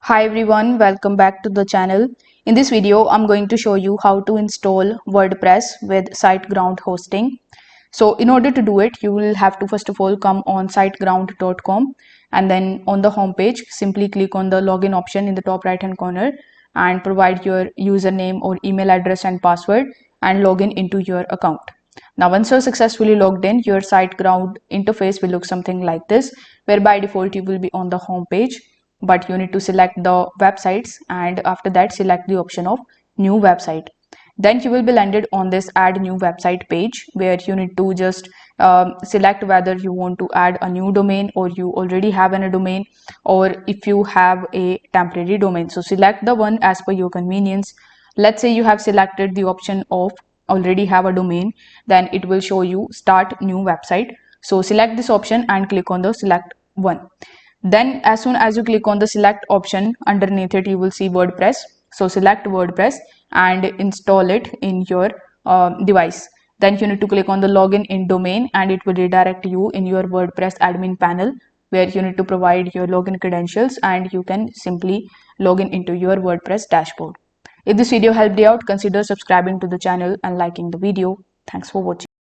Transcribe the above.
Hi everyone, welcome back to the channel. In this video, I'm going to show you how to install WordPress with SiteGround hosting. So in order to do it, you will have to first of all come on siteground.com, and then on the home page, simply click on the login option in the top right hand corner and provide your username or email address and password and log in into your account. Now once you're successfully logged in, your SiteGround interface will look something like this, where by default you will be on the home page, but you need to select the websites and after that select the option of new website. Then you will be landed on this add new website page, where you need to just select whether you want to add a new domain or you already have a domain, or if you have a temporary domain. So select the one as per your convenience. Let's say you have selected the option of already have a domain, then it will show you start new website. So select this option and click on the select one. Then as soon as you click on the select option, underneath it you will see WordPress. So select WordPress and install it in your device. Then you need to click on the login in domain and it will redirect you in your WordPress admin panel, where you need to provide your login credentials and you can simply log in into your WordPress dashboard. If this video helped you out, consider subscribing to the channel and liking the video. Thanks for watching.